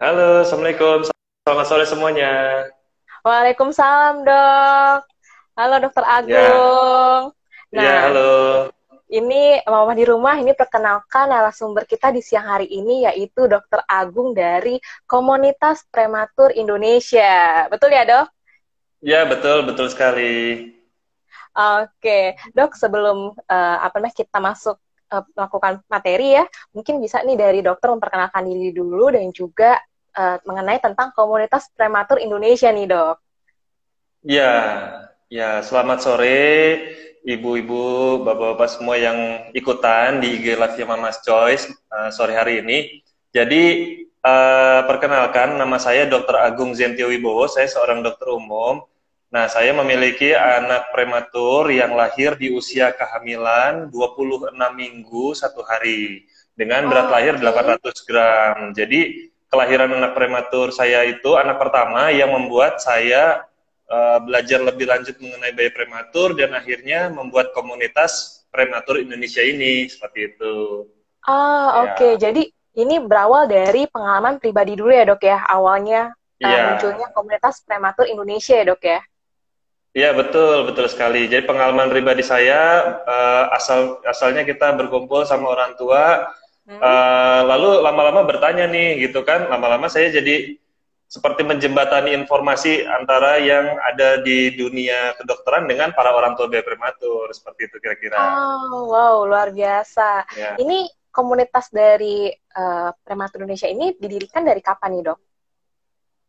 Halo, Assalamualaikum. Selamat sore semuanya. Waalaikumsalam, Dok. Halo, Dokter Ya, Agung. ya, Nah, halo. ini Mama di rumah ini perkenalkan narasumber kita di siang hari ini yaitu Dokter Agung dari Komunitas Prematur Indonesia. Betul ya, Dok? Ya, betul, betul sekali. Oke, Dok, sebelum kita masuk melakukan materi ya, mungkin bisa nih dari dokter memperkenalkan diri dulu dan juga mengenai tentang Komunitas Prematur Indonesia nih, Dok. Ya, ya, selamat sore, ibu-ibu, bapak-bapak semua yang ikutan di IG Live-nya Mama's Choice sore hari ini. Jadi, perkenalkan, nama saya Dr. Agung Zentio Wibowo, saya seorang dokter umum. Nah, saya memiliki anak prematur yang lahir di usia kehamilan 26 minggu 1 hari dengan berat lahir Oke. 800 gram. Jadi, kelahiran anak prematur saya itu anak pertama yang membuat saya belajar lebih lanjut mengenai bayi prematur dan akhirnya membuat komunitas prematur Indonesia ini seperti itu. Oke. Ya, Jadi ini berawal dari pengalaman pribadi dulu ya, Dok ya. Awalnya iya, munculnya komunitas prematur Indonesia ya, Dok ya. iya betul betul sekali. Jadi pengalaman pribadi saya asalnya kita berkumpul sama orang tua, Hmm? lalu lama-lama bertanya nih gitu kan, lama-lama saya jadi seperti menjembatani informasi antara yang ada di dunia kedokteran dengan para orang tua bayi prematur seperti itu kira-kira. Oh, wow, luar biasa. Ya. Ini komunitas dari prematur Indonesia ini didirikan dari kapan nih, Dok?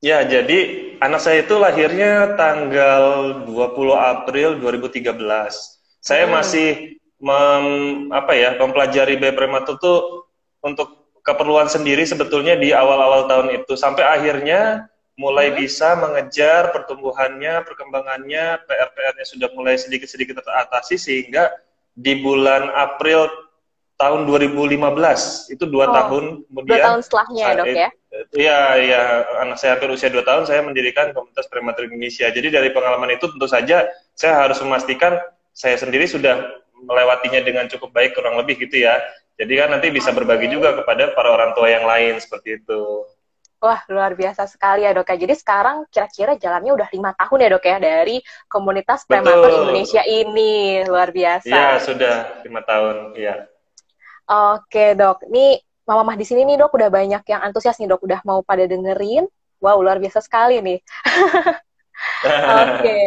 Ya, jadi anak saya itu lahirnya tanggal 20 April 2013. Saya Mm-mm. masih mempelajari bayi prematur tuh untuk keperluan sendiri sebetulnya di awal-awal tahun itu sampai akhirnya mulai Mm-mm. bisa mengejar pertumbuhannya, perkembangannya, PR-PR-nya sudah mulai sedikit-sedikit teratasi sehingga di bulan April tahun 2015 itu 2 tahun Oh, dua kemudian tahun setelahnya ya, Dok saya, ya? ya, ya, anak saya hampir usia 2 tahun, saya mendirikan komunitas prematur Indonesia. Jadi dari pengalaman itu tentu saja saya harus memastikan saya sendiri sudah melewatinya dengan cukup baik kurang lebih gitu ya. Jadi kan nanti bisa berbagi Oke. juga kepada para orang tua yang lain seperti itu. Wah, luar biasa sekali ya, Dok ya. Jadi sekarang kira-kira jalannya udah 5 tahun ya, Dok ya, dari komunitas prematur Betul. Indonesia ini. Luar biasa. Iya, sudah 5 tahun. Iya. Oke, Dok. Ini Mama di sini nih, Dok, udah banyak yang antusias nih, Dok. Udah mau pada dengerin. Wow, luar biasa sekali nih. Oke.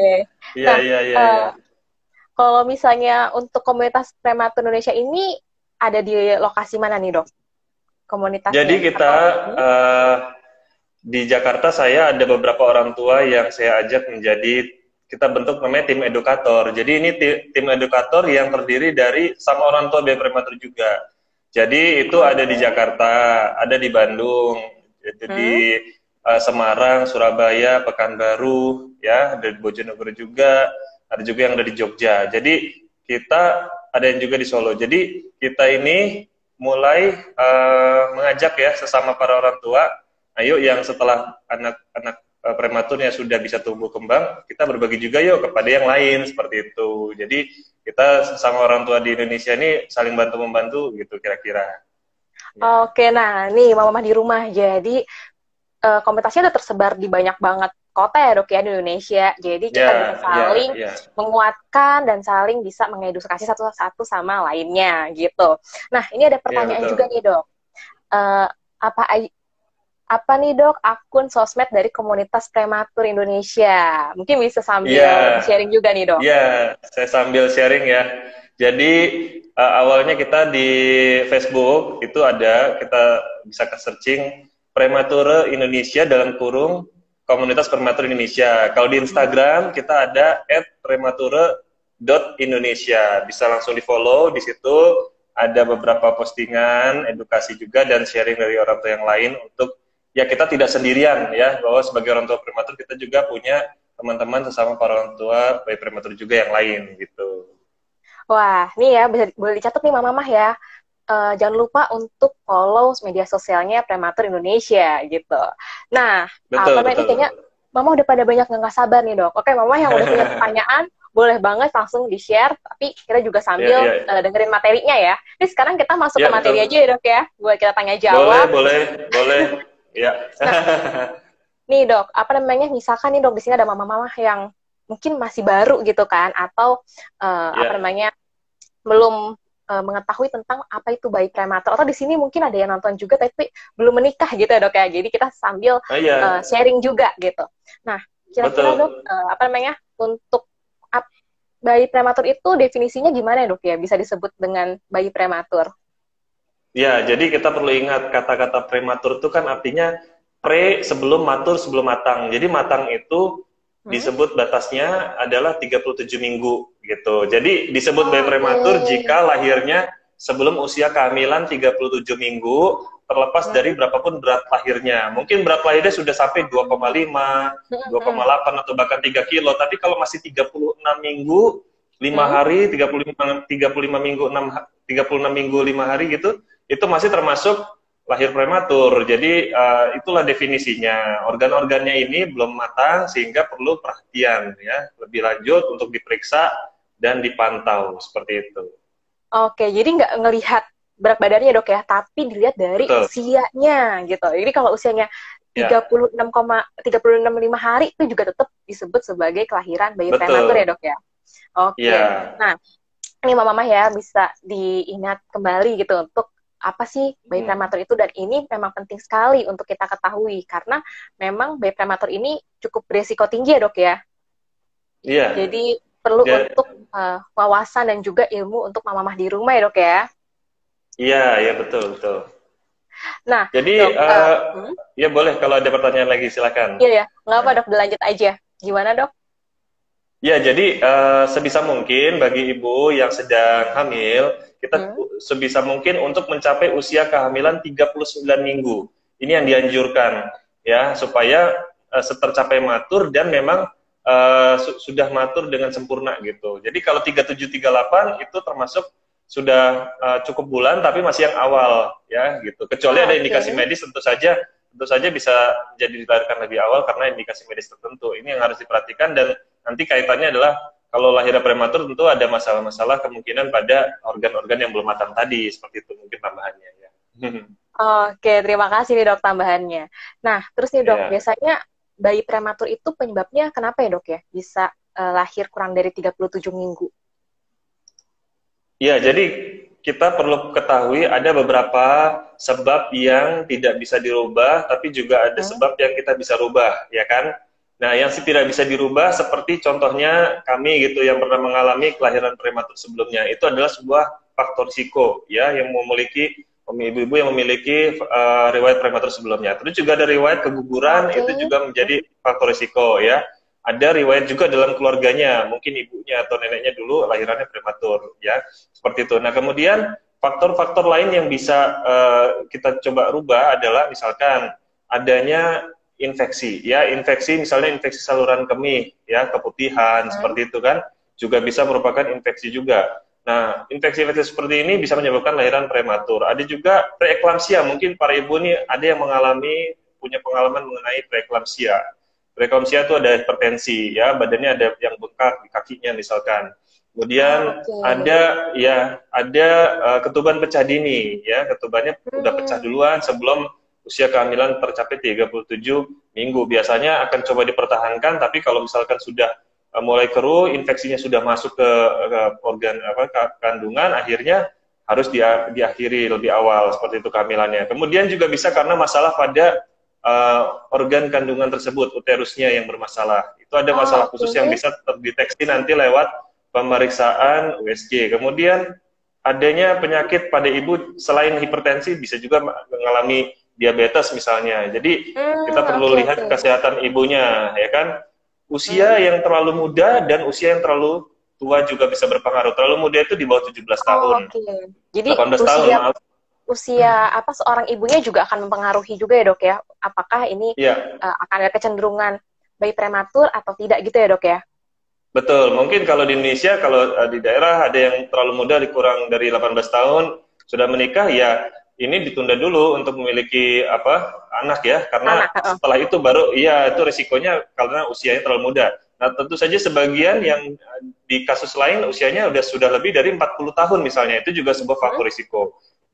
Iya, Nah, iya, iya, iya. eh, kalau misalnya untuk komunitas prematur Indonesia ini ada di lokasi mana nih, Dok? Jadi Komunitasnya kita atau uh, di Jakarta saya ada beberapa orang tua yang saya ajak menjadi kita bentuk namanya tim edukator. Jadi ini tim edukator yang terdiri dari sama orang tua bayi prematur juga. Jadi itu ada di Oke. Jakarta, ada di Bandung, itu di Hmm? Semarang, Surabaya, Pekanbaru, ya, ada di Bojonegoro juga, ada juga yang ada di Jogja. Jadi kita ada yang juga di Solo. Jadi kita ini mulai mengajak ya sesama para orang tua, ayo yang setelah anak-anak prematurnya sudah bisa tumbuh kembang, kita berbagi juga yuk kepada yang lain seperti itu. Jadi kita sama orang tua di Indonesia ini saling bantu membantu gitu kira-kira. Ya. Oke, nah nih Mama di rumah. Jadi komunitasnya udah tersebar di banyak banget kota ya, Dok ya, di Indonesia. Jadi kita bisa Ya, saling ya, ya. menguatkan dan saling bisa mengedukasi satu sama lainnya gitu. Nah, ini ada Ya, pertanyaan juga betul. nih, Dok. Eh, apa apa nih, Dok, akun sosmed dari komunitas prematur Indonesia? Mungkin bisa Iya, sambil di-sharing juga nih, Dok. iya, saya sambil sharing ya. Jadi awalnya kita di Facebook itu ada, kita bisa ke searching Premature Indonesia dalam kurung Komunitas Prematur Indonesia. Kalau di Hmm. Instagram kita ada @premature.indonesia. Bisa langsung di follow, di situ ada beberapa postingan, edukasi juga dan sharing dari orang tua yang lain untuk ya kita tidak sendirian ya, bahwa sebagai orang tua prematur kita juga punya teman-teman sesama para orang tua bayi prematur juga yang lain gitu. Wah, nih ya, boleh dicatat nih Mama ya. Jangan lupa untuk follow media sosialnya Prematur Indonesia gitu. Nah, apa Betul, namanya ini kayaknya betul. Mama udah pada banyak nggak sabar nih, Dok. Oke, Mama yang udah punya pertanyaan boleh banget langsung di-share, tapi kita juga Ya, sambil ya, dengerin materinya ya. Ini sekarang kita masuk ke ya materi aja ya, betul. Dok ya, buat kita tanya Boleh, jawab. boleh, boleh. Ya. Nah, nih dok, apa namanya, misalkan nih dok, di sini ada mama-mama yang mungkin masih baru gitu kan, atau apa Ya. namanya, belum mengetahui tentang apa itu bayi prematur, atau di sini mungkin ada yang nonton juga tapi belum menikah gitu ya dok ya, jadi kita sambil Ah, iya, sharing juga gitu. Nah, kira-kira dok, betul. apa namanya, untuk bayi prematur itu definisinya gimana ya dok ya, bisa disebut dengan bayi prematur? Ya, jadi kita perlu ingat kata-kata prematur itu kan artinya pre sebelum matur sebelum matang. Jadi matang itu Hmm? disebut batasnya adalah 37 minggu gitu. Jadi disebut bayi Oke. prematur jika lahirnya sebelum usia kehamilan 37 minggu terlepas Hmm? dari berapapun berat lahirnya. Mungkin berat lahirnya sudah sampai 2,5, Hmm? 2,8 atau bahkan 3 kilo, tapi kalau masih 36 minggu 5 Hmm? hari, 35 minggu 36 minggu 5 hari gitu, itu masih termasuk lahir prematur. Jadi itulah definisinya. Organ-organnya ini belum matang sehingga perlu perhatian ya lebih lanjut untuk diperiksa dan dipantau seperti itu. Oke, jadi nggak ngelihat berat badannya dok ya, tapi dilihat dari Betul. usianya gitu. Jadi kalau usianya Ya, 36,5 hari itu juga tetap disebut sebagai kelahiran bayi prematur ya betul. dok ya. Oke, Ya. nah ini mama ya bisa diingat kembali gitu untuk apa sih bayi Hmm. prematur itu, dan ini memang penting sekali untuk kita ketahui karena memang bayi prematur ini cukup beresiko tinggi ya dok ya. Iya. Jadi perlu Ja- untuk wawasan dan juga ilmu untuk mama-mama di rumah ya dok ya. Iya, ya betul, betul. Nah Jadi dok, ya boleh kalau ada pertanyaan lagi silakan. iya ya, nggak apa dok, dilanjut aja. Gimana dok? Ya, jadi sebisa mungkin bagi ibu yang sedang hamil, kita Hmm? sebisa mungkin untuk mencapai usia kehamilan 39 minggu. Ini yang dianjurkan, ya, supaya tercapai matur dan memang sudah matur dengan sempurna gitu. Jadi kalau 37 38 itu termasuk sudah cukup bulan, tapi masih yang awal, ya, gitu. Kecuali Oh, ada oke. indikasi medis, tentu saja bisa jadi dilahirkan lebih awal karena indikasi medis tertentu. Ini yang harus diperhatikan dan nanti kaitannya adalah kalau lahirnya prematur tentu ada masalah-masalah kemungkinan pada organ-organ yang belum matang tadi, seperti itu mungkin tambahannya ya. Oke, terima kasih nih dok tambahannya. Nah, terus nih dok, Ya. biasanya bayi prematur itu penyebabnya kenapa ya dok ya? Bisa lahir kurang dari 37 minggu. Ya, jadi kita perlu ketahui ada beberapa sebab yang tidak bisa dirubah, tapi juga ada Hmm? sebab yang kita bisa rubah, ya kan? Nah, yang tidak bisa dirubah seperti contohnya kami gitu yang pernah mengalami kelahiran prematur sebelumnya, itu adalah sebuah faktor risiko ya yang memiliki ibu-ibu yang memiliki riwayat prematur sebelumnya. Terus juga ada riwayat keguguran, Oke. itu juga menjadi Hmm? faktor risiko ya. Ada riwayat juga dalam keluarganya, mungkin ibunya atau neneknya dulu lahirannya prematur ya. Seperti itu. Nah, kemudian faktor-faktor lain yang bisa kita coba rubah adalah misalkan adanya infeksi, ya infeksi misalnya infeksi saluran kemih, ya keputihan Hmm? seperti itu kan juga bisa merupakan infeksi juga. Nah, infeksi-infeksi seperti ini bisa menyebabkan lahiran prematur. Ada juga preeklamsia, mungkin para ibu ini ada yang mengalami punya pengalaman mengenai preeklamsia. Preeklamsia itu ada hipertensi, ya badannya ada yang bengkak di kakinya misalkan. Oh, Kemudian oke. ada ketuban pecah dini ya, ketubannya udah pecah Hmm. duluan sebelum usia kehamilan tercapai 37 minggu. Biasanya akan coba dipertahankan, tapi kalau misalkan sudah mulai keruh, infeksinya sudah masuk ke organ ke kandungan, akhirnya harus diakhiri lebih awal seperti itu kehamilannya. Kemudian juga bisa karena masalah pada organ kandungan tersebut, uterusnya yang bermasalah. Itu ada Oh, masalah khusus yang oke. bisa terdeteksi nanti lewat pemeriksaan USG. Kemudian adanya penyakit pada ibu selain hipertensi bisa juga mengalami diabetes misalnya. Jadi kita Hmm, perlu oke, lihat oke. kesehatan ibunya, ya kan? Hmm? Usia yang terlalu muda dan usia yang terlalu tua juga bisa berpengaruh. Terlalu muda itu di bawah 17 Oh, tahun. oke. Jadi 18 tahun, usia maaf. usia apa seorang ibunya juga akan mempengaruhi juga ya dok ya. Apakah ini Iya, akan ada kecenderungan bayi prematur atau tidak gitu ya dok ya? betul. Mungkin kalau di Indonesia, kalau di daerah ada yang terlalu muda, kurang dari 18 tahun, sudah menikah, ya ini ditunda dulu untuk memiliki anak ya, karena Anak. setelah itu baru, iya itu risikonya karena usianya terlalu muda. Nah, tentu saja sebagian yang di kasus lain usianya sudah lebih dari 40 tahun misalnya, itu juga sebuah Hmm? faktor risiko.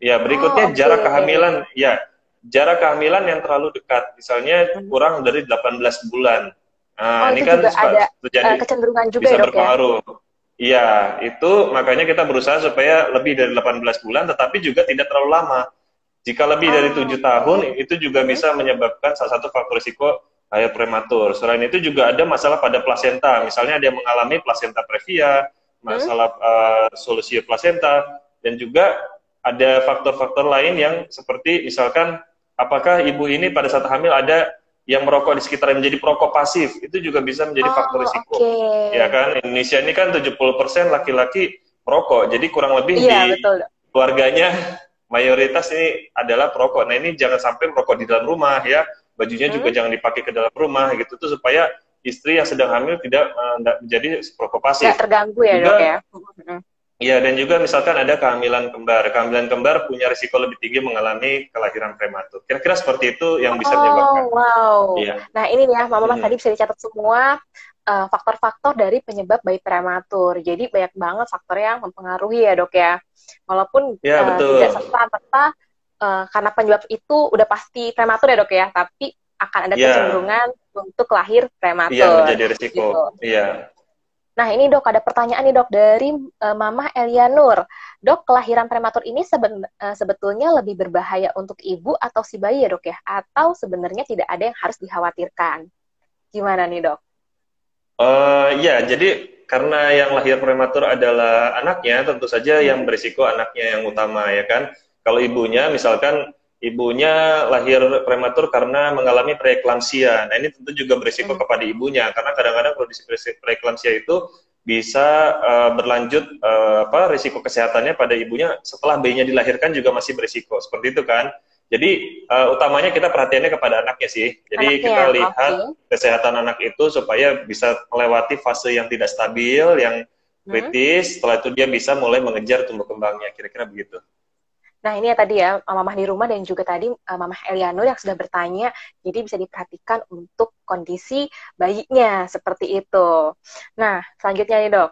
Ya, Oh, berikutnya oke. jarak kehamilan, ya jarak kehamilan yang terlalu dekat, misalnya Mhm. kurang dari 18 bulan. Oh, Nah, ini itu kan juga ada terjadi, kecenderungan juga bisa ya, Dok ya? berpengaruh. Iya, itu makanya kita berusaha supaya lebih dari 18 bulan, tetapi juga tidak terlalu lama. Jika lebih dari Oh, 7 oke. tahun, itu juga Mhm. bisa menyebabkan salah satu faktor risiko lahir prematur. Selain itu juga ada masalah pada plasenta. Misalnya ada yang mengalami plasenta previa, Mhm. masalah solusi plasenta, dan juga ada faktor-faktor lain yang seperti misalkan apakah ibu ini pada saat hamil ada yang merokok di sekitar yang menjadi perokok pasif, itu juga bisa menjadi faktor Oh, risiko. oke. Ya kan, Indonesia ini kan 70% laki-laki merokok, jadi kurang lebih Iya, di betul, Dok. keluarganya mayoritas ini adalah perokok. Nah, ini jangan sampai merokok di dalam rumah ya. Bajunya juga Mhm. jangan dipakai ke dalam rumah gitu tuh supaya istri yang sedang hamil tidak menjadi perokok pasif. Nggak terganggu ya, Dok ya? Juga Mhm. ya, dan juga misalkan ada kehamilan kembar. Kehamilan kembar punya risiko lebih tinggi mengalami kelahiran prematur. Kira-kira seperti itu yang bisa Oh, menyebabkan. wow. Iya. Nah, ini nih ya, Mama Mhm. tadi bisa dicatat semua faktor-faktor dari penyebab bayi prematur. Jadi banyak banget faktor yang mempengaruhi ya, Dok ya. Walaupun Ya, tidak betul. serta-merta karena penyebab itu udah pasti prematur ya, Dok ya, tapi akan ada Ya, kecenderungan untuk lahir iya prematur menjadi risiko. gitu. Iya. Nah, ini Dok, ada pertanyaan nih Dok dari Mama Elianur. Dok, kelahiran prematur ini sebetulnya lebih berbahaya untuk ibu atau si bayi ya Dok ya? Atau sebenarnya tidak ada yang harus dikhawatirkan? Gimana nih Dok? Ya, jadi karena yang lahir prematur adalah anaknya, tentu saja yang Hmm? berisiko anaknya yang utama, ya kan? Kalau ibunya, misalkan ibunya lahir prematur karena mengalami preeklamsia, nah ini tentu juga berisiko Hmm. kepada ibunya, karena kadang-kadang kondisi preeklamsia itu bisa berlanjut apa risiko kesehatannya pada ibunya setelah bayinya dilahirkan juga masih berisiko, seperti itu kan? Jadi utamanya kita perhatiannya kepada anaknya sih. Jadi Anaknya, kita oke. lihat kesehatan anak itu supaya bisa melewati fase yang tidak stabil, yang Hmm? kritis, setelah itu dia bisa mulai mengejar tumbuh kembangnya, kira-kira begitu. Nah, ini ya tadi ya, Mamah di rumah dan juga tadi Mamah Elianur yang sudah bertanya, jadi bisa diperhatikan untuk kondisi bayinya, seperti itu. Nah, selanjutnya nih dok,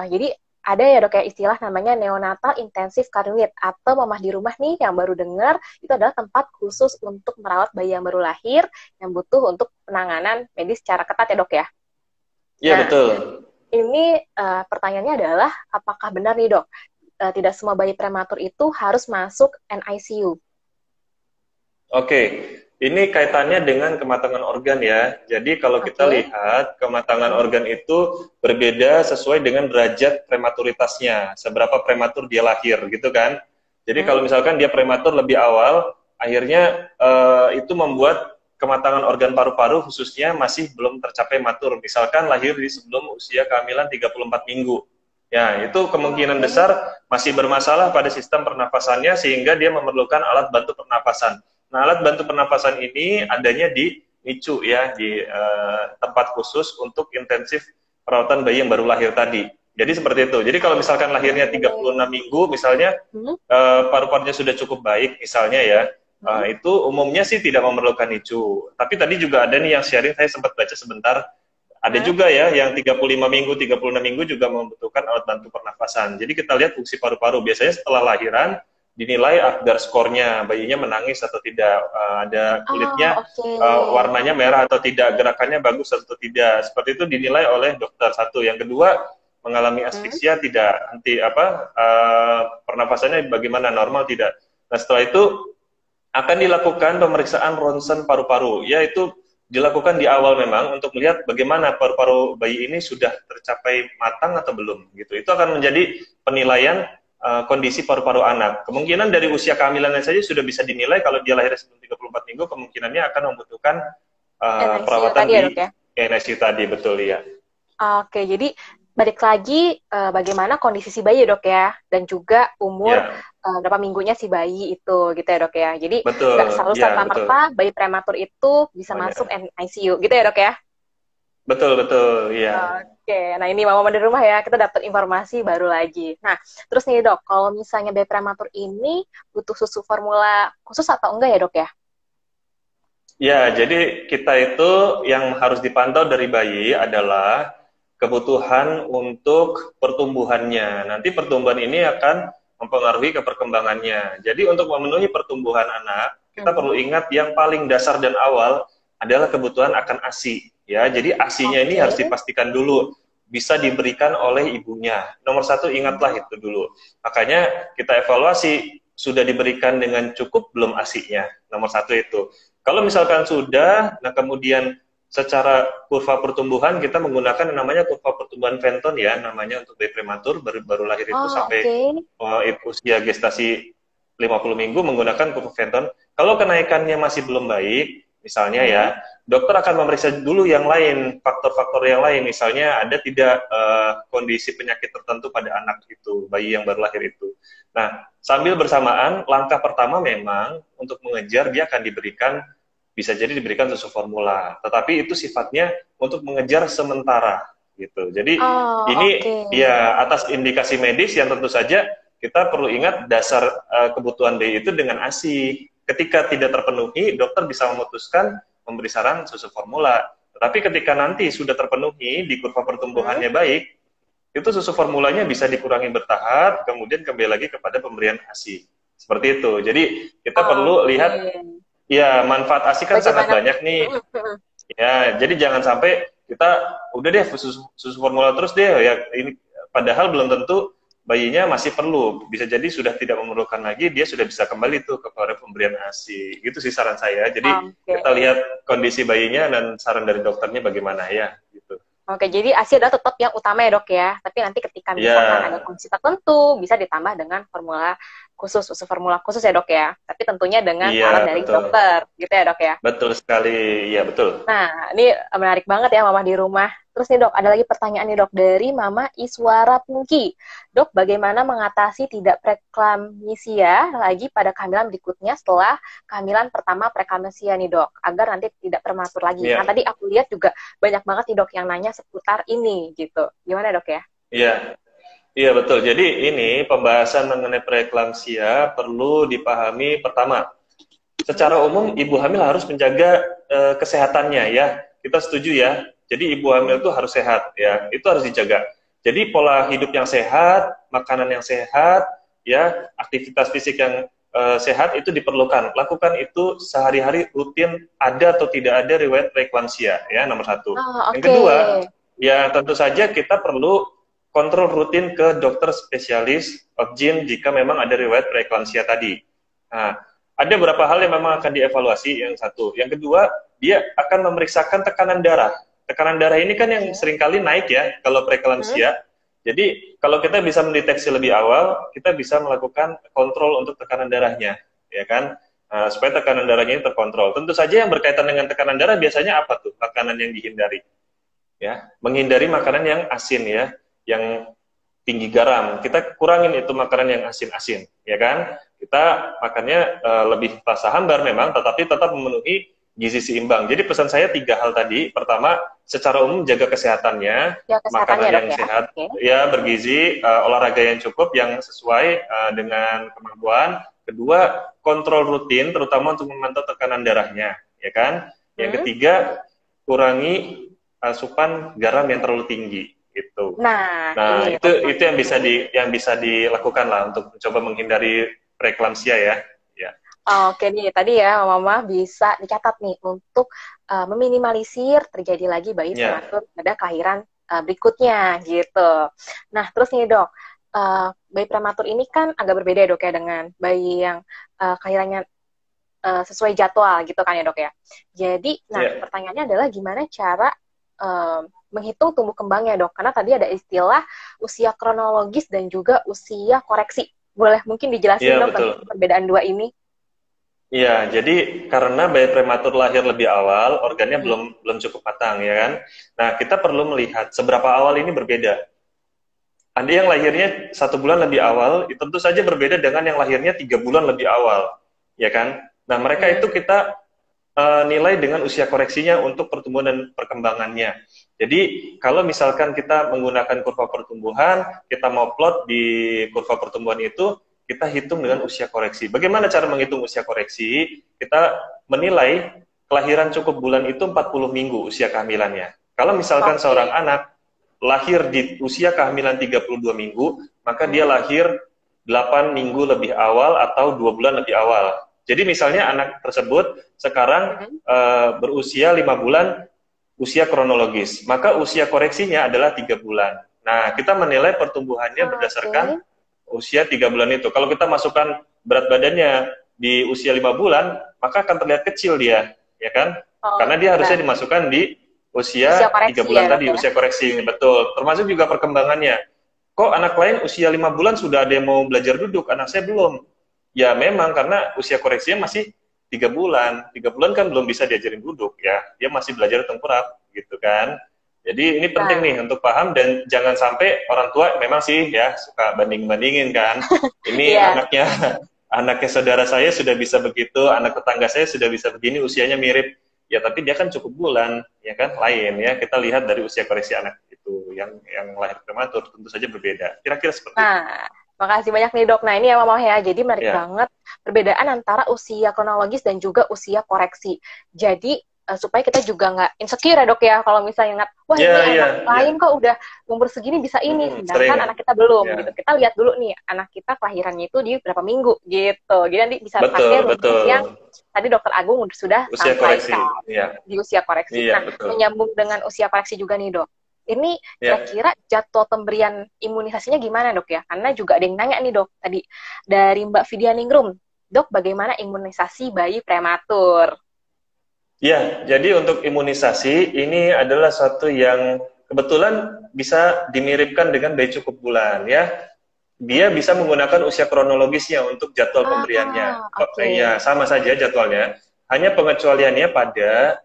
jadi ada ya dok ya istilah namanya neonatal intensive care unit, atau Mamah di rumah nih yang baru dengar, itu adalah tempat khusus untuk merawat bayi yang baru lahir, yang butuh untuk penanganan medis secara ketat ya dok ya. Iya, Nah, betul. ini pertanyaannya adalah, apakah benar nih dok, tidak semua bayi prematur itu harus masuk NICU? Oke, ini kaitannya dengan kematangan organ ya. Jadi kalau kita Oke. lihat kematangan Hmm. organ itu berbeda sesuai dengan derajat prematuritasnya, seberapa prematur dia lahir gitu kan. Jadi Hmm. kalau misalkan dia prematur lebih awal, akhirnya itu membuat kematangan organ paru-paru khususnya masih belum tercapai matur. Misalkan lahir di sebelum usia kehamilan 34 minggu. Ya, itu kemungkinan Oke. besar masih bermasalah pada sistem pernapasannya sehingga dia memerlukan alat bantu pernapasan. Nah, alat bantu pernapasan ini adanya di NICU ya, di tempat khusus untuk intensif perawatan bayi yang baru lahir tadi. Jadi seperti itu. Jadi kalau misalkan lahirnya 36 minggu, misalnya Hmm. paru-parunya sudah cukup baik, misalnya ya, Hmm. itu umumnya sih tidak memerlukan NICU. Tapi tadi juga ada nih yang sharing, saya sempat baca sebentar, ada Hmm. juga ya yang 35 minggu, 36 minggu juga membutuhkan alat bantu pernafasan. Jadi kita lihat fungsi paru-paru. Biasanya setelah lahiran dinilai Apgar skornya, bayinya menangis atau tidak, ada Oh, kulitnya oke. warnanya merah atau tidak, gerakannya bagus atau tidak. Seperti itu dinilai oleh dokter satu. Yang kedua, mengalami Hmm. asfiksia tidak, nanti apa pernafasannya bagaimana, normal tidak. Nah, setelah itu akan dilakukan pemeriksaan ronsen paru-paru, yaitu dilakukan di awal memang untuk melihat bagaimana paru-paru bayi ini sudah tercapai matang atau belum gitu. Itu akan menjadi penilaian kondisi paru-paru anak. Kemungkinan dari usia kehamilannya saja sudah bisa dinilai kalau dia lahir sebelum 34 minggu, kemungkinannya akan membutuhkan NICU perawatan tadi ya dok di ya. NICU tadi, betul ya. Oke, jadi balik lagi bagaimana kondisi si bayi ya dok ya, dan juga umur Ya, berapa minggunya si bayi itu gitu ya dok ya. Jadi nggak betul. selalu Ya, betul. serta-merta bayi prematur itu bisa masuk Semuanya. NICU gitu ya dok ya. Betul, betul. Ya. Oke, nah ini mama di rumah ya, kita dapat informasi baru lagi. Nah, terus nih dok, kalau misalnya bayi prematur ini butuh susu formula khusus atau enggak ya dok ya? Ya, jadi kita itu yang harus dipantau dari bayi adalah kebutuhan untuk pertumbuhannya. Nanti pertumbuhan ini akan mempengaruhi ke perkembangannya. Jadi untuk memenuhi pertumbuhan anak, kita perlu ingat yang paling dasar dan awal adalah kebutuhan akan ASI. Ya, jadi ASI-nya ini harus dipastikan dulu bisa diberikan oleh ibunya. Nomor satu, ingatlah itu dulu. Makanya kita evaluasi, sudah diberikan dengan cukup belum ASI-nya. Nomor satu itu. Kalau misalkan sudah, nah kemudian secara kurva pertumbuhan kita menggunakan yang namanya kurva pertumbuhan Fenton ya, namanya untuk bayi prematur baru lahir itu sampai usia gestasi 50 minggu menggunakan kurva Fenton. Kalau kenaikannya masih belum baik, misalnya ya, dokter akan memeriksa dulu yang lain, faktor-faktor yang lain, misalnya ada tidak kondisi penyakit tertentu pada anak itu, bayi yang baru lahir itu. Nah, sambil bersamaan, langkah pertama memang untuk mengejar dia akan diberikan, bisa jadi diberikan susu formula, tetapi itu sifatnya untuk mengejar sementara gitu. Jadi ini ya atas indikasi medis yang tentu saja kita perlu ingat dasar kebutuhan bayi itu dengan ASI. Ketika tidak terpenuhi, dokter bisa memutuskan memberi saran susu formula. Tetapi ketika nanti sudah terpenuhi, di kurva pertumbuhannya baik, itu susu formulanya bisa dikurangi bertahap, kemudian kembali lagi kepada pemberian ASI. Seperti itu. Jadi kita perlu lihat, ya manfaat ASI kan sangat banyak nih. Ya, jadi jangan sampai kita udah deh susu formula terus deh ya. Ini padahal belum tentu bayinya masih perlu, bisa jadi sudah tidak memerlukan lagi, dia sudah bisa kembali tuh kepada pemberian ASI. Gitu sih saran saya. Jadi kita lihat kondisi bayinya dan saran dari dokternya bagaimana ya. Gitu. Oke, jadi ASI adalah tetap yang utama ya dok ya. Tapi nanti ketika misalkan ada kondisi tertentu, bisa ditambah dengan formula khusus, susu formula khusus ya dok ya. Tapi tentunya dengan saran dari dokter, gitu ya dok ya. Betul sekali, iya betul. Nah, ini menarik banget ya mama di rumah. Terus nih dok, ada lagi pertanyaan nih dok dari Mama Iswara Pungki. Dok, bagaimana mengatasi tidak preeklamsia lagi pada kehamilan berikutnya setelah kehamilan pertama preeklamsia nih dok, agar nanti tidak prematur lagi. Nah, tadi aku lihat juga banyak banget nih dok yang nanya seputar ini gitu. Gimana dok ya? Iya betul. Jadi ini pembahasan mengenai preeklamsia perlu dipahami pertama. Secara umum ibu hamil harus menjaga kesehatannya ya. Kita setuju ya. Jadi ibu hamil itu harus sehat ya, itu harus dijaga. Jadi pola hidup yang sehat, makanan yang sehat, ya aktivitas fisik yang sehat itu diperlukan. Lakukan itu sehari-hari rutin, ada atau tidak ada riwayat preeklamsia ya, nomor satu. Yang kedua, ya tentu saja kita perlu kontrol rutin ke dokter spesialis obgyn jika memang ada riwayat preeklamsia tadi. Nah, ada beberapa hal yang memang akan dievaluasi, yang satu. Yang kedua, dia akan memeriksakan tekanan darah. Tekanan darah ini kan yang seringkali naik ya kalau preeklamsia. Jadi kalau kita bisa mendeteksi lebih awal, kita bisa melakukan kontrol untuk tekanan darahnya, ya kan? Supaya tekanan darahnya ini terkontrol. Tentu saja yang berkaitan dengan tekanan darah biasanya apa tuh? Makanan yang dihindari, ya, menghindari makanan yang asin ya, yang tinggi garam. Kita kurangin itu makanan yang asin-asin, ya kan? Kita makannya lebih rasa hambar memang, tetapi tetap memenuhi gizi seimbang. Jadi pesan saya 3 hal tadi. Pertama, secara umum jaga kesehatannya, makanan yang sehat, ya bergizi, olahraga yang cukup, yang sesuai dengan kemampuan. Kedua, kontrol rutin, terutama untuk memantau tekanan darahnya, ya kan? Yang ketiga, kurangi asupan garam yang terlalu tinggi, gitu. Nah itu yang bisa dilakukan lah untuk mencoba menghindari preeklamsia ya. Oke nih, tadi ya Mama bisa dicatat nih untuk meminimalisir terjadi lagi bayi prematur pada kelahiran berikutnya gitu. Nah terus nih dok, bayi prematur ini kan agak berbeda ya dok ya dengan bayi yang kelahirannya sesuai jadwal gitu kan ya dok ya. Jadi, pertanyaannya adalah gimana cara menghitung tumbuh kembangnya dok? Karena tadi ada istilah usia kronologis dan juga usia koreksi. Boleh mungkin dijelasin dok tentang perbedaan dua ini? Iya, jadi karena bayi prematur lahir lebih awal, organnya belum cukup matang, ya kan? Nah, kita perlu melihat seberapa awal ini berbeda. Ada yang lahirnya 1 bulan lebih awal, itu tentu saja berbeda dengan yang lahirnya 3 bulan lebih awal, ya kan? Nah, mereka itu kita nilai dengan usia koreksinya untuk pertumbuhan dan perkembangannya. Jadi, kalau misalkan kita menggunakan kurva pertumbuhan, kita mau plot di kurva pertumbuhan itu, kita hitung dengan usia koreksi. Bagaimana cara menghitung usia koreksi? Kita menilai kelahiran cukup bulan itu 40 minggu usia kehamilannya. Kalau misalkan seorang anak lahir di usia kehamilan 32 minggu, maka dia lahir 8 minggu lebih awal atau 2 bulan lebih awal. Jadi misalnya anak tersebut sekarang berusia 5 bulan, usia kronologis, maka usia koreksinya adalah 3 bulan. Nah, kita menilai pertumbuhannya berdasarkan usia 3 bulan itu. Kalau kita masukkan berat badannya di usia 5 bulan, maka akan terlihat kecil dia, ya kan? Karena dia harusnya dimasukkan di usia 3 bulan tadi, usia koreksi. Betul. Termasuk juga perkembangannya. Kok anak lain usia 5 bulan sudah ada yang mau belajar duduk, anak saya belum? Ya memang karena usia koreksinya masih 3 bulan. 3 bulan kan belum bisa diajarin duduk ya. Dia masih belajar tengkurap gitu kan. Jadi ini penting nih untuk paham, dan jangan sampai orang tua memang sih ya suka banding-bandingin kan. Ini anaknya saudara saya sudah bisa begitu, anak tetangga saya sudah bisa begini, usianya mirip. Ya tapi dia kan cukup bulan, ya kan, lain ya. Kita lihat dari usia koreksi anak itu yang lahir prematur tentu saja berbeda. Kira-kira seperti itu. Makasih banyak nih dok. Nah ini ya mama ya, jadi menarik banget perbedaan antara usia kronologis dan juga usia koreksi. Jadi supaya kita juga nggak insecure ya dok ya, kalau misalnya ingat, wah ini anak lain kok udah umur segini bisa ini, sedangkan anak kita belum gitu. Kita lihat dulu nih anak kita kelahirannya itu di berapa minggu gitu. Jadi nanti bisa pakai rumus yang tadi dokter Agung sudah sampaikan di usia koreksi. Nah menyambung dengan usia koreksi juga nih dok. Ini kira-kira jadwal pemberian imunisasinya gimana dok ya? Karena juga ada yang nanya nih dok tadi dari Mbak Vidyaningrum, dok bagaimana imunisasi bayi prematur? Ya, jadi untuk imunisasi ini adalah suatu yang kebetulan bisa dimiripkan dengan bayi cukup bulan ya. Dia bisa menggunakan usia kronologisnya untuk jadwal pemberiannya. Ya, sama saja jadwalnya. Hanya pengecualiannya pada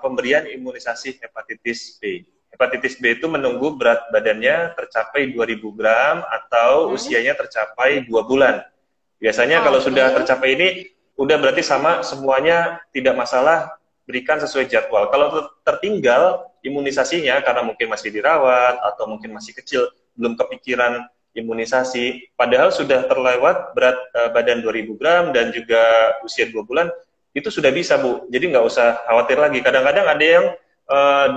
pemberian imunisasi hepatitis B. Hepatitis B itu menunggu berat badannya tercapai 2000 gram atau usianya tercapai 2 bulan. Biasanya kalau sudah tercapai ini, udah berarti sama semuanya, tidak masalah, berikan sesuai jadwal. Kalau tertinggal imunisasinya karena mungkin masih dirawat atau mungkin masih kecil, belum kepikiran imunisasi, padahal sudah terlewat berat badan 2000 gram dan juga usia 2 bulan, itu sudah bisa Bu. Jadi nggak usah khawatir lagi. Kadang-kadang ada yang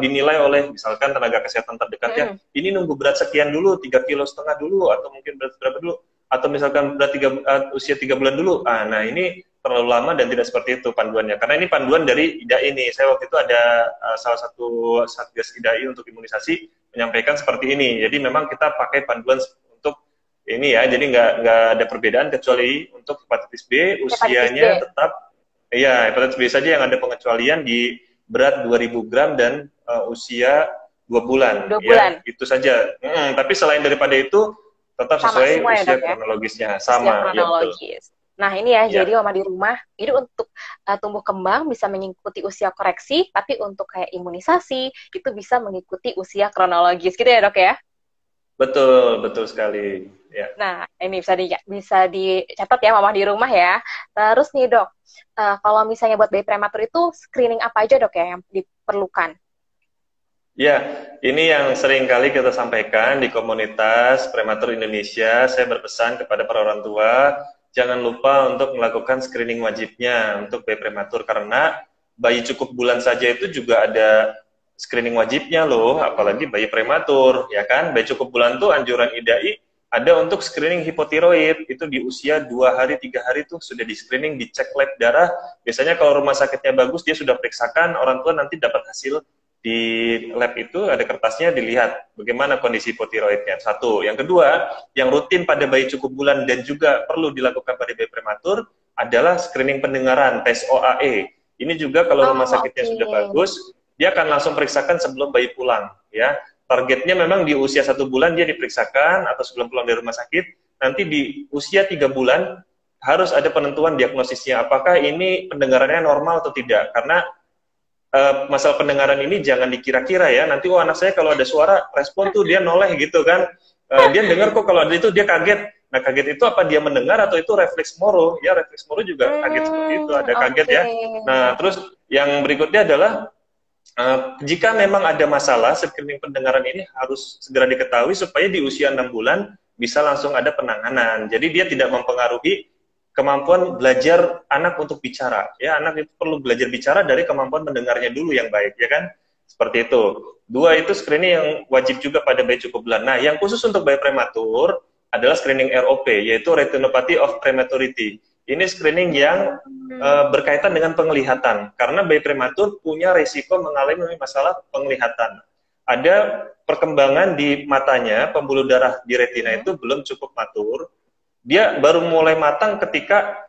dinilai oleh misalkan tenaga kesehatan terdekatnya, ini nunggu berat sekian dulu, 3,5 kilo dulu, atau mungkin berat berapa dulu, atau misalkan berat usia 3 bulan dulu. Nah ini terlalu lama dan tidak seperti itu panduannya. Karena ini panduan dari IDAI ini. Saya waktu itu ada salah satu satgas IDAI untuk imunisasi menyampaikan seperti ini. Jadi memang kita pakai panduan untuk ini ya. Jadi nggak ada perbedaan kecuali untuk hepatitis B usianya tetap hepatitis B saja yang ada pengecualian di berat 2000 gram dan usia 2 bulan. 2 bulan. Itu saja. Tapi selain daripada itu tetap sesuai usia kronologisnya. Sama. Kronologis. Nah ini ya, jadi mama di rumah, jadi untuk tumbuh kembang bisa mengikuti usia koreksi, tapi untuk kayak imunisasi itu bisa mengikuti usia kronologis gitu ya dok ya? Betul, betul sekali. Ya. Nah ini bisa dicatat ya mama di rumah ya. Terus nih dok, kalau misalnya buat bayi prematur itu screening apa aja dok ya yang diperlukan? Ya, ini yang sering kali kita sampaikan di komunitas prematur Indonesia. Saya berpesan kepada para orang tua, jangan lupa untuk melakukan screening wajibnya untuk bayi prematur, karena bayi cukup bulan saja itu juga ada screening wajibnya loh, apalagi bayi prematur, ya kan? Bayi cukup bulan tuh anjuran IDAI ada untuk screening hipotiroid, itu di usia 2 hari, 3 hari tuh sudah di screening, dicek lab darah. Biasanya kalau rumah sakitnya bagus, dia sudah periksakan, orang tua nanti dapat hasil di lab itu, ada kertasnya, dilihat bagaimana kondisi hipotiroidnya. Satu. Yang kedua, yang rutin pada bayi cukup bulan dan juga perlu dilakukan pada bayi prematur adalah screening pendengaran, tes OAE. Ini juga kalau rumah sakitnya sudah bagus, dia akan langsung periksakan sebelum bayi pulang. Ya, targetnya memang di usia 1 bulan dia diperiksakan atau sebelum pulang dari rumah sakit. Nanti di usia 3 bulan harus ada penentuan diagnosisnya, apakah ini pendengarannya normal atau tidak. Karena masalah pendengaran ini jangan dikira-kira ya, nanti anak saya kalau ada suara respon tuh dia noleh gitu kan, dia dengar kok kalau ada itu dia kaget. Nah kaget itu apa dia mendengar atau itu refleks moro? Ya refleks moro juga kaget seperti itu, ada kaget ya. Nah terus yang berikutnya adalah jika memang ada masalah, screening pendengaran ini harus segera diketahui supaya di usia 6 bulan bisa langsung ada penanganan. Jadi dia tidak mempengaruhi kemampuan belajar anak untuk bicara. Ya, anak itu perlu belajar bicara dari kemampuan mendengarnya dulu yang baik, ya kan? Seperti itu. 2 itu screening yang wajib juga pada bayi cukup bulan. Nah, yang khusus untuk bayi prematur adalah screening ROP, yaitu retinopathy of prematurity. Ini screening yang berkaitan dengan penglihatan, karena bayi prematur punya resiko mengalami masalah penglihatan. Ada perkembangan di matanya, pembuluh darah di retina itu belum cukup matur. Dia baru mulai matang ketika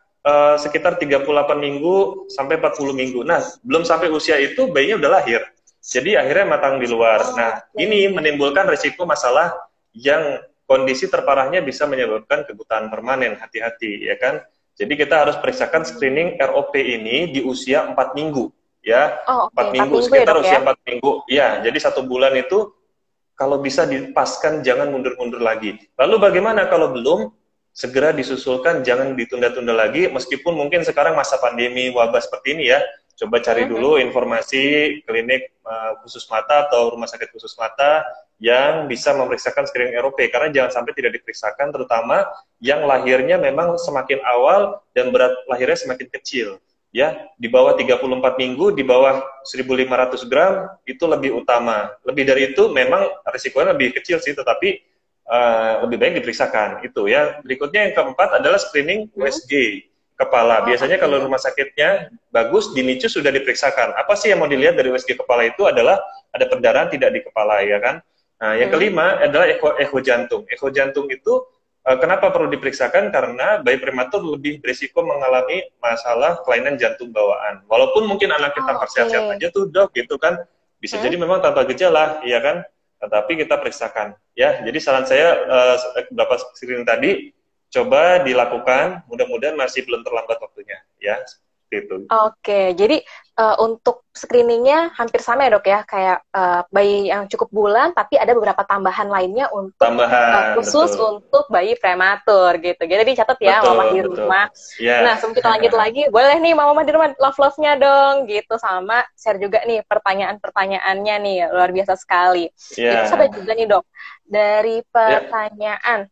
sekitar 38 minggu sampai 40 minggu. Nah, belum sampai usia itu bayinya udah lahir. Jadi akhirnya matang di luar. Nah, ini menimbulkan risiko masalah yang kondisi terparahnya bisa menyebabkan kebutaan permanen. Hati-hati, ya kan? Jadi kita harus periksakan screening ROP ini di usia 4 minggu. Ya, 4 minggu, sekitar ya, usia 4 minggu. Ya, jadi 1 bulan itu kalau bisa dipaskan, jangan mundur-mundur lagi. Lalu bagaimana kalau belum? Segera disusulkan, jangan ditunda-tunda lagi, meskipun mungkin sekarang masa pandemi wabah seperti ini ya, coba cari dulu informasi klinik khusus mata atau rumah sakit khusus mata yang bisa memeriksakan screening ROP, karena jangan sampai tidak diperiksakan, terutama yang lahirnya memang semakin awal dan berat lahirnya semakin kecil. Ya, di bawah 34 minggu, di bawah 1.500 gram, itu lebih utama. Lebih dari itu memang risikonya lebih kecil sih, tetapi lebih baik diperiksakan itu ya. Berikutnya yang keempat adalah screening USG kepala. Biasanya kalau rumah sakitnya bagus, di NICU sudah diperiksakan. Apa sih yang mau dilihat dari USG kepala itu adalah ada perdarahan tidak di kepala, ya kan? Nah, yang kelima adalah echo jantung. Echo jantung itu kenapa perlu diperiksakan? Karena bayi prematur lebih berisiko mengalami masalah kelainan jantung bawaan. Walaupun mungkin anak kita sehat-sehat aja tuh dok, gitu kan, bisa jadi memang tanpa gejala, ya kan? Tetapi kita periksakan ya. Jadi saran saya beberapa screening tadi coba dilakukan, mudah-mudahan masih belum terlambat waktunya ya, seperti itu. Oke, jadi untuk screeningnya hampir sama ya dok ya, kayak bayi yang cukup bulan, tapi ada beberapa tambahan lainnya untuk khusus untuk bayi prematur gitu. Jadi dicatat ya, mama di rumah. Yeah. Nah, sebelum kita lanjut lagi, boleh nih mama di rumah love-love-nya dong gitu, sama share juga nih pertanyaan-pertanyaannya nih, luar biasa sekali. Itu ada juga nih dok, dari pertanyaan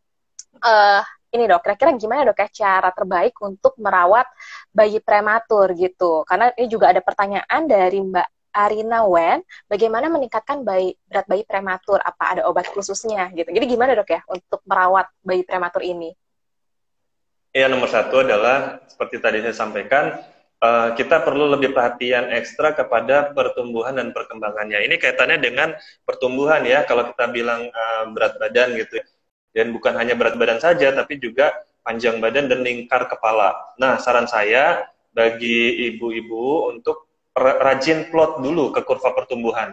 ini dok, kira-kira gimana dok ya cara terbaik untuk merawat bayi prematur gitu? Karena ini juga ada pertanyaan dari Mbak Arina Wen, bagaimana meningkatkan berat bayi prematur? Apa ada obat khususnya gitu? Jadi gimana dok ya untuk merawat bayi prematur ini? Ya, nomor satu adalah seperti tadi saya sampaikan, kita perlu lebih perhatian ekstra kepada pertumbuhan dan perkembangannya. Ini kaitannya dengan pertumbuhan ya, kalau kita bilang berat badan gitu ya. Dan bukan hanya berat badan saja, tapi juga panjang badan dan lingkar kepala. Nah, saran saya bagi ibu-ibu untuk rajin plot dulu ke kurva pertumbuhan.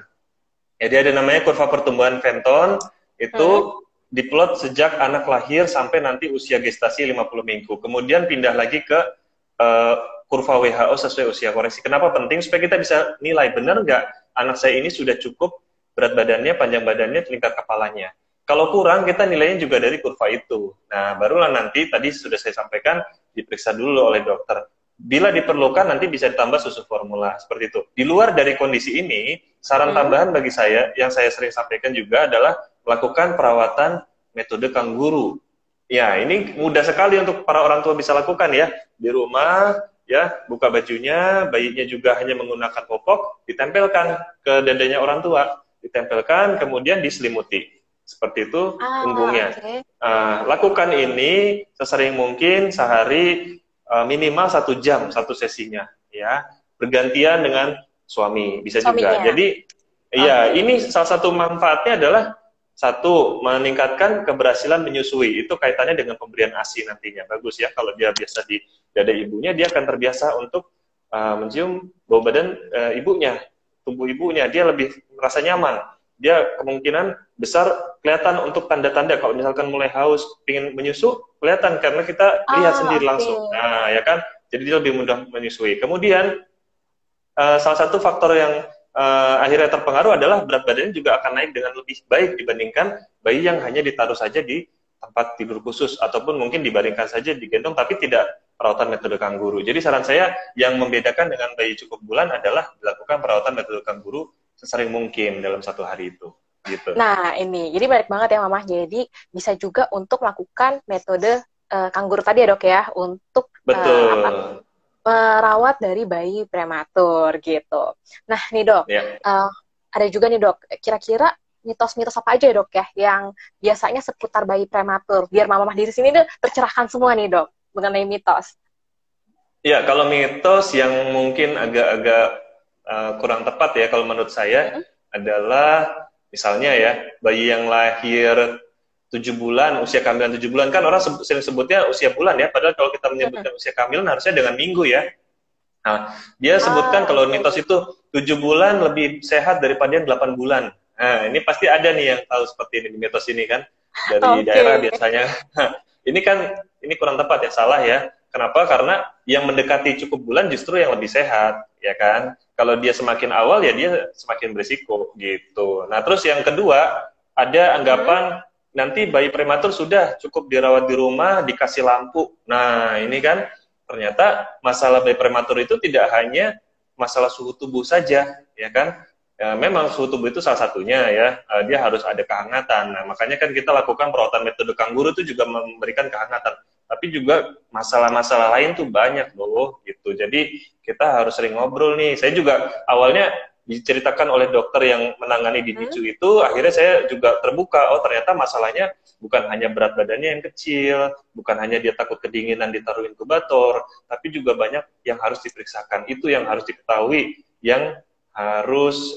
Jadi ada namanya kurva pertumbuhan Fenton, itu diplot sejak anak lahir sampai nanti usia gestasi 50 minggu. Kemudian pindah lagi ke kurva WHO sesuai usia koreksi. Kenapa penting? Supaya kita bisa nilai benar nggak anak saya ini sudah cukup berat badannya, panjang badannya, lingkar kepalanya. Kalau kurang, kita nilainya juga dari kurva itu. Nah, barulah nanti, tadi sudah saya sampaikan, diperiksa dulu oleh dokter. Bila diperlukan, nanti bisa ditambah susu formula, seperti itu. Di luar dari kondisi ini, saran tambahan bagi saya, yang saya sering sampaikan juga adalah melakukan perawatan metode kangguru. Ya, ini mudah sekali untuk para orang tua bisa lakukan ya. Di rumah, ya, buka bajunya, bayinya juga hanya menggunakan popok, ditempelkan ke dadanya orang tua. Ditempelkan, kemudian diselimuti. Seperti itu punggungnya. Lakukan ini sesering mungkin sehari, minimal 1 jam satu sesinya, ya, bergantian dengan suami bisa juga. Jadi ya, ini salah satu manfaatnya adalah satu, meningkatkan keberhasilan menyusui. Itu kaitannya dengan pemberian ASI nantinya. Bagus ya, kalau dia biasa di dada ibunya, dia akan terbiasa untuk mencium bau badan ibunya, tubuh ibunya, dia lebih merasa nyaman. Dia kemungkinan besar kelihatan untuk tanda-tanda kalau misalkan mulai haus, ingin menyusu, kelihatan karena kita lihat sendiri langsung. Nah, ya kan? Jadi dia lebih mudah menyusui. Kemudian salah satu faktor yang akhirnya terpengaruh adalah berat badannya juga akan naik dengan lebih baik dibandingkan bayi yang hanya ditaruh saja di tempat tidur khusus ataupun mungkin dibaringkan saja digendong tapi tidak perawatan metode kangguru. Jadi saran saya yang membedakan dengan bayi cukup bulan adalah dilakukan perawatan metode kangguru sesering mungkin dalam 1 hari itu. Gitu. Nah, ini jadi menarik banget ya Mama. Jadi bisa juga untuk melakukan metode kangguru tadi ya dok ya, untuk merawat dari bayi prematur gitu. Nah nih dok, ada juga nih dok, kira-kira mitos-mitos apa aja ya dok ya, yang biasanya seputar bayi prematur, biar Mama di sini tuh tercerahkan semua nih dok, mengenai mitos. Ya, kalau mitos yang mungkin agak-agak kurang tepat ya kalau menurut saya Mm-mm. adalah misalnya ya bayi yang lahir 7 bulan, usia kehamilan 7 bulan kan orang sering sebutnya usia bulan ya, padahal kalau kita Mm-mm. menyebutkan usia kehamilan harusnya dengan minggu ya. Nah, dia sebutkan Ah, kalau oke mitos oke. itu 7 bulan lebih sehat daripada yang 8 bulan. Nah, ini pasti ada nih yang tahu seperti ini, mitos ini kan. Dari daerah Oke. biasanya. Ini kan, ini kurang tepat ya, salah ya. Kenapa? Karena yang mendekati cukup bulan justru yang lebih sehat, ya kan. Kalau dia semakin awal, ya dia semakin berisiko, gitu. Nah, terus yang kedua, ada Mm-mm. anggapan nanti bayi prematur sudah cukup dirawat di rumah, dikasih lampu. Nah, ini kan ternyata masalah bayi prematur itu tidak hanya masalah suhu tubuh saja, ya kan? Ya, memang suhu tubuh itu salah satunya ya, dia harus ada kehangatan. Nah, makanya kan kita lakukan perawatan metode kangguru itu juga memberikan kehangatan. Tapi juga masalah-masalah lain tuh banyak loh, gitu. Jadi kita harus sering ngobrol nih. Saya juga awalnya diceritakan oleh dokter yang menangani di Mm. NICU itu, akhirnya saya juga terbuka. Oh, ternyata masalahnya bukan hanya berat badannya yang kecil, bukan hanya dia takut kedinginan ditaruh inkubator, tapi juga banyak yang harus diperiksakan. Itu yang harus diketahui, yang harus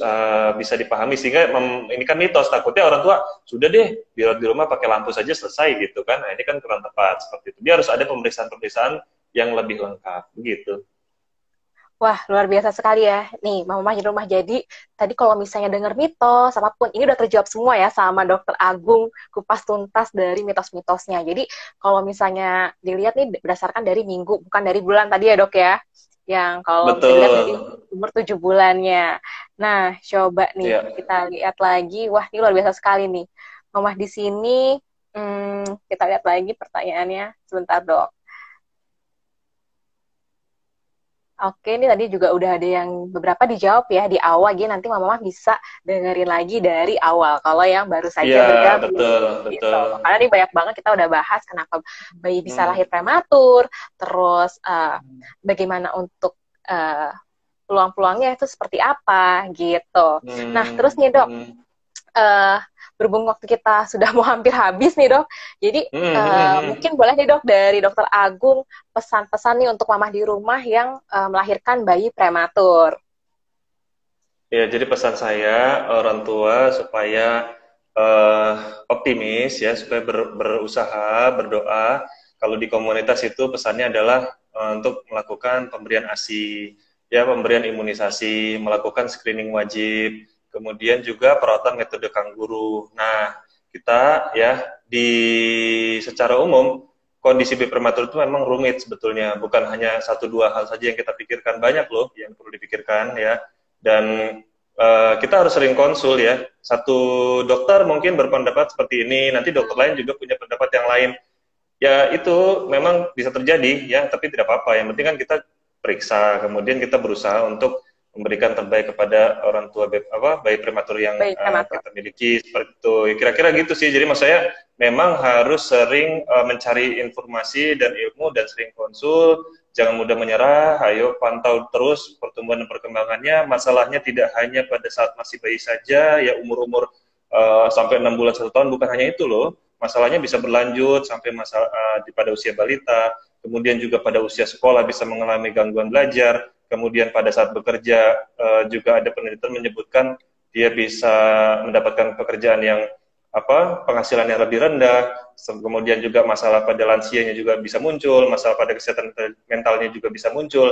bisa dipahami sehingga ini kan mitos takutnya orang tua sudah deh di rumah pakai lampu saja selesai gitu kan. Nah, ini kan kurang tepat seperti itu. Dia harus ada pemeriksaan-pemeriksaan yang lebih lengkap begitu. Wah, luar biasa sekali ya. Nih, Mama di rumah. Jadi, tadi kalau misalnya dengar mitos, apapun, ini udah terjawab semua ya sama Dokter Agung, kupas tuntas dari mitos-mitosnya. Jadi, kalau misalnya dilihat nih, berdasarkan dari minggu, bukan dari bulan tadi ya dok ya. Yang kalau bisa dilihat dari Betul. umur 7 bulannya. Nah, coba nih, Ya. kita lihat lagi. Wah, ini luar biasa sekali nih. Mama di sini, kita lihat lagi pertanyaannya. Sebentar dok. Oke, ini tadi juga udah ada yang beberapa dijawab ya di awal, jadi nanti mama bisa dengerin lagi dari awal kalau yang baru saja Iya, bergabung betul, gitu. betul. Karena ini banyak banget kita udah bahas kenapa bayi bisa lahir Hmm. prematur, terus bagaimana untuk uh, peluang-peluangnya itu seperti apa gitu. Nah, terus Hmm. nih dok, Hmm. uh, berhubung waktu kita sudah mau hampir habis nih dok, jadi Hmm. Hmm. Hmm. mungkin boleh nih dok dari dokter Agung pesan-pesan nih untuk mama di rumah yang melahirkan bayi prematur. Ya, jadi pesan saya orang tua supaya eh, optimis ya, supaya berusaha, berdoa. Kalau di komunitas itu pesannya adalah untuk melakukan pemberian ASI, ya pemberian imunisasi, melakukan screening wajib, kemudian juga perawatan metode kangguru. Nah, kita ya di secara umum kondisi bayi prematur itu memang rumit sebetulnya, bukan hanya satu dua hal saja yang kita pikirkan, banyak loh yang perlu dipikirkan ya. Dan kita harus sering konsul ya. Satu dokter mungkin berpendapat seperti ini, nanti dokter lain juga punya pendapat yang lain. Ya itu memang bisa terjadi ya, tapi tidak apa-apa. Yang penting kan kita periksa, kemudian kita berusaha untuk memberikan terbaik kepada orang tua bayi prematur yang Bayi prematur. kita miliki seperti itu. Kira-kira gitu sih. Jadi maksud saya memang harus sering mencari informasi dan ilmu dan sering konsul. Jangan mudah menyerah. Ayo pantau terus pertumbuhan dan perkembangannya. Masalahnya tidak hanya pada saat masih bayi saja, ya umur-umur sampai 6 bulan 1 tahun, bukan hanya itu loh. Masalahnya bisa berlanjut sampai pada usia balita, kemudian juga pada usia sekolah bisa mengalami gangguan belajar, kemudian pada saat bekerja juga ada penelitian menyebutkan dia bisa mendapatkan pekerjaan yang penghasilannya lebih rendah, kemudian juga masalah pada lansianya juga bisa muncul, masalah pada kesehatan mentalnya juga bisa muncul.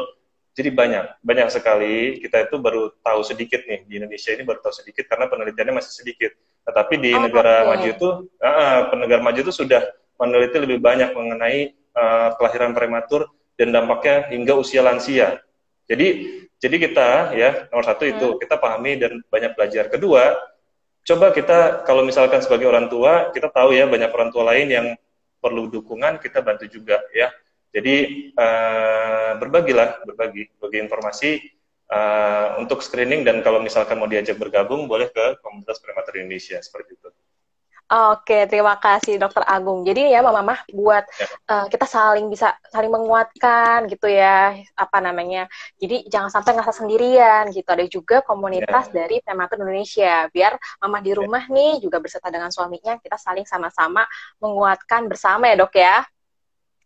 Jadi banyak sekali. Kita itu baru tahu sedikit nih di Indonesia ini baru tahu sedikit karena penelitiannya masih sedikit. Tetapi di Oh, negara maju oke. itu, negara maju itu sudah meneliti lebih banyak mengenai kelahiran prematur dan dampaknya hingga usia lansia. Jadi kita ya nomor satu itu Hmm. kita pahami dan banyak belajar. Kedua, coba kita kalau misalkan sebagai orang tua kita tahu ya banyak orang tua lain yang perlu dukungan, kita bantu juga ya. Jadi berbagi informasi untuk screening, dan kalau misalkan mau diajak bergabung boleh ke komunitas prematur Indonesia seperti itu. Oke, terima kasih Dokter Agung. Jadi ya Mama buat Ya, kita saling bisa saling menguatkan gitu ya, apa namanya. Jadi jangan sampai ngerasa sendirian gitu. Ada juga komunitas ya, dari prematur Indonesia. Biar Mama di ya. rumah nih juga berserta dengan suaminya kita saling sama-sama menguatkan bersama ya, Dok ya.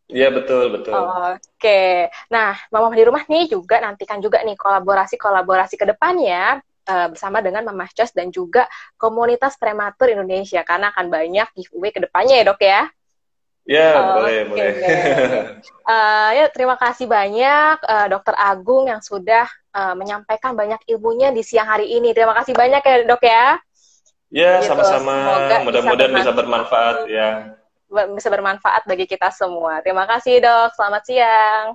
Iya, betul, betul. Oke, nah Mama di rumah nih juga nantikan juga nih kolaborasi-kolaborasi ke depannya bersama dengan Mama Cos dan juga komunitas prematur Indonesia karena akan banyak giveaway ke depannya ya dok ya. Ya, boleh, Oke, boleh. ya terima kasih banyak Dokter Agung yang sudah menyampaikan banyak ilmunya di siang hari ini. Terima kasih banyak ya dok ya. Ya, Gitu, sama-sama. semoga Mudah-mudahan bisa bermanfaat ya. bisa bermanfaat bagi kita semua. Terima kasih dok, selamat siang.